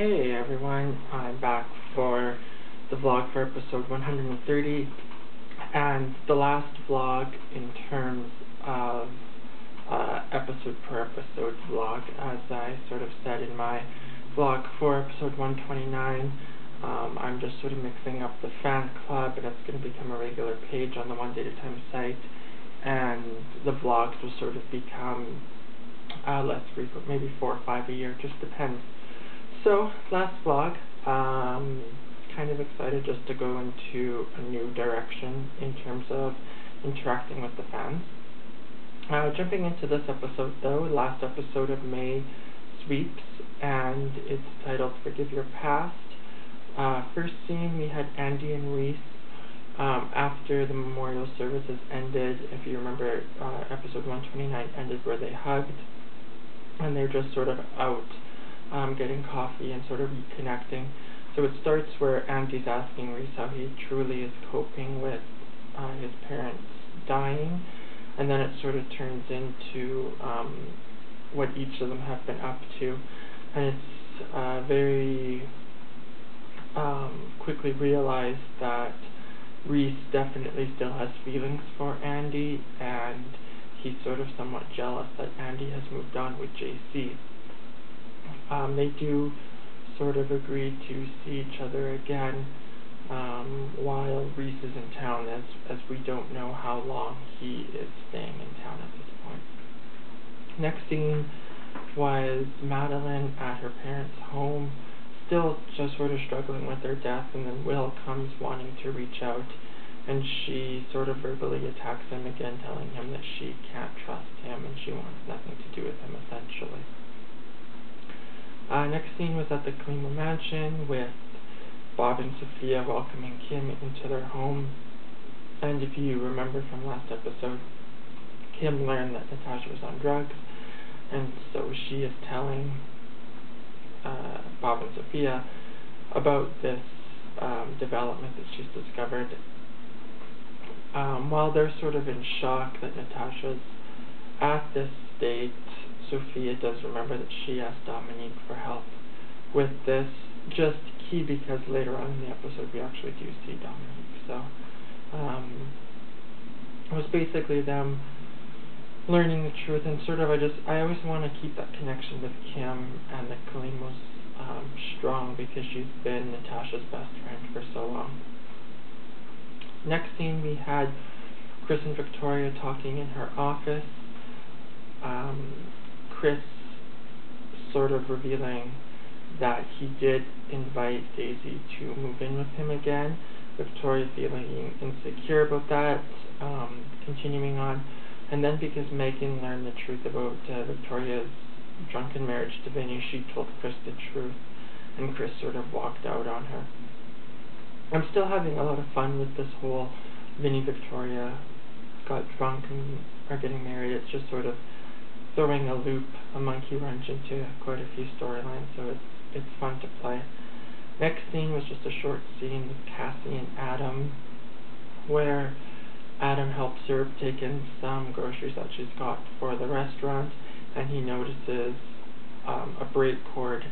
Hey everyone, I'm back for the vlog for episode 130, and the last vlog in terms of episode per episode vlog. As I sort of said in my vlog for episode 129, I'm just sort of mixing up the fan club, and it's going to become a regular page on the One Day at a Time site, and the vlogs will sort of become less frequent, maybe 4 or 5 a year, just depends. So, last vlog, kind of excited just to go into a new direction in terms of interacting with the fans. Jumping into this episode though, last episode of May sweeps, and it's titled Forgive Your Past. First scene, we had Andy and Reese after the memorial services ended. If you remember, episode 129 ended where they hugged, and they're just sort of out getting coffee and sort of reconnecting. So it starts where Andy's asking Reese how he truly is coping with his parents dying, and then it sort of turns into what each of them have been up to, and it's very quickly realized that Reese definitely still has feelings for Andy, and he's sort of somewhat jealous that Andy has moved on with JC. They do sort of agree to see each other again while Reese is in town, as we don't know how long he is staying in town at this point. Next scene was Madeline at her parents' home, still just sort of struggling with their death, and then Will comes wanting to reach out, and she sort of verbally attacks him again, telling him that she can't trust him and she wants nothing to do with him, essentially. Next scene was at the Klima mansion with Bob and Sophia welcoming Kim into their home. And if you remember from last episode, Kim learned that Natasha was on drugs, and so she is telling Bob and Sophia about this development that she's discovered. While they're sort of in shock that Natasha's at this state, Sophia does remember that she asked Dominique for help with this, just key because later on in the episode we actually do see Dominique. So it was basically them learning the truth, and sort of I always want to keep that connection with Kim and that Colleen was strong because she's been Natasha's best friend for so long. Next scene, we had Chris and Victoria talking in her office. Chris sort of revealing that he did invite Daisy to move in with him again. Victoria feeling insecure about that, continuing on. And then because Megan learned the truth about Victoria's drunken marriage to Vinny, she told Chris the truth, and Chris sort of walked out on her. I'm still having a lot of fun with this whole Vinny Victoria got drunk and are getting married. It's just sort of throwing a loop, a monkey wrench into quite a few storylines, so it's fun to play. Next scene was just a short scene with Cassie and Adam, where Adam helps her take in some groceries that she's got for the restaurant, and he notices a brake cord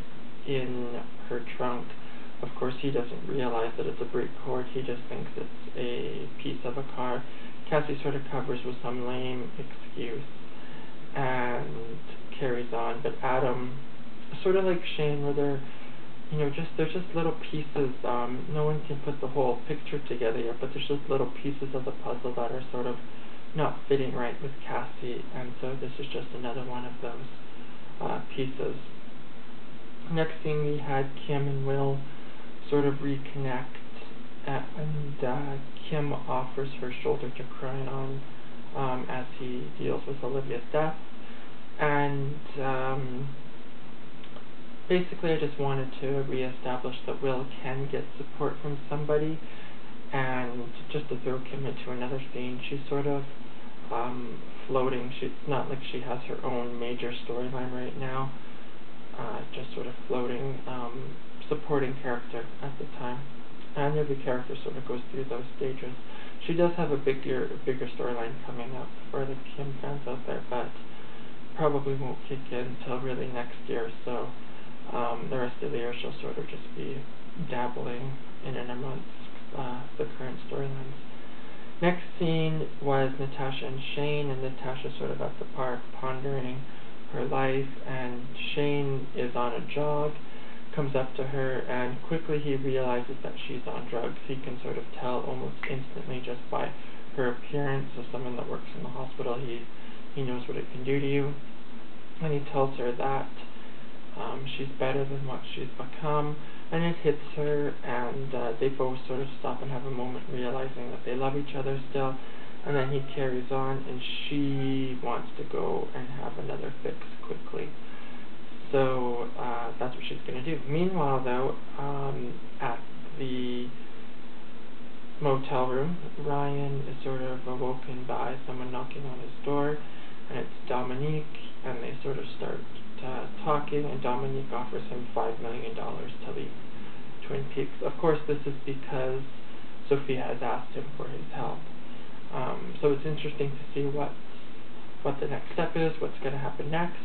in her trunk. Of course, he doesn't realize that it's a brake cord, he just thinks it's a piece of a car. Cassie sort of covers with some lame excuse and carries on, but Adam, sort of like Shane, where they're just little pieces, no one can put the whole picture together yet, but there's just little pieces of the puzzle that are sort of not fitting right with Cassie, and so this is just another one of those pieces. Next thing, we had Kim and Will sort of reconnect, and Kim offers her shoulder to cry on as he deals with Olivia's death. And basically I just wanted to reestablish that Will can get support from somebody, and just to throw Kim into another scene, she's sort of floating. It's not like she has her own major storyline right now, just sort of floating, supporting character at the time. And every character sort of goes through those stages. She does have a bigger storyline coming up for the Kim fans out there, but probably won't kick in until really next year, so The rest of the year she'll sort of just be dabbling in and amongst the current storylines. Next scene was Natasha and Shane, and Natasha sort of at the park pondering her life, and Shane is on a jog, comes up to her, and quickly he realizes that she's on drugs. He can sort of tell almost instantly just by her appearance. As someone that works in the hospital, he knows what it can do to you, and he tells her that she's better than what she's become, and it hits her, and they both sort of stop and have a moment realizing that they love each other still, and then he carries on, and she wants to go and have another fix quickly. So that's what she's going to do. Meanwhile, though, at the motel room, Ryan is sort of awoken by someone knocking on his door, and it's Dominique, and they sort of start talking, and Dominique offers him $5 million to leave Twin Peaks. Of course, this is because Sophia has asked him for his help. So it's interesting to see what the next step is, what's going to happen next.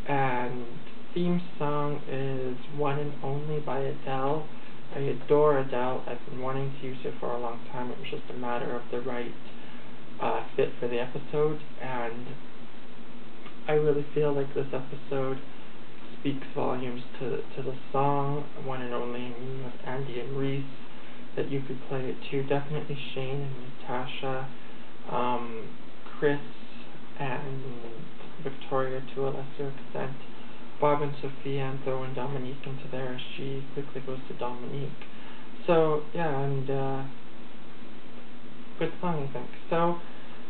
And theme song is One and Only by Adele. I adore Adele. I've been wanting to use it for a long time. It was just a matter of the right fit for the episode, and I really feel like this episode speaks volumes to the song One and Only, with Andy and Reese, that you could play it to. Definitely Shane and Natasha, Chris and Victoria to a lesser extent, Bob and Sophia, and throwing Dominique into there as she quickly goes to Dominique. So yeah, and good song, I think. So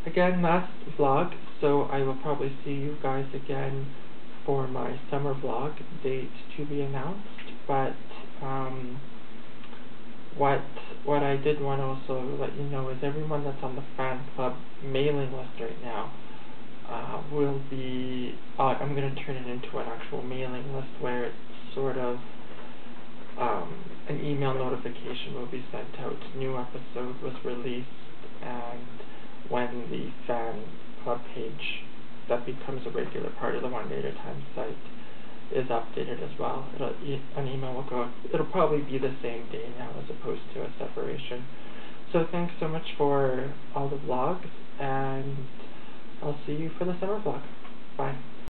again, last vlog, so I will probably see you guys again for my summer vlog, date to be announced. But what I did want to also let you know is everyone that's on the fan club mailing list right now will be, I'm going to turn it into an actual mailing list where it's sort of an email notification will be sent out. New episode was released, and when the fan club page that becomes a regular part of the One Day at a Time site is updated as well, an email will go out. It'll probably be the same day now as opposed to a separation. So thanks so much for all the vlogs, and I'll see you for the summer vlog. Bye.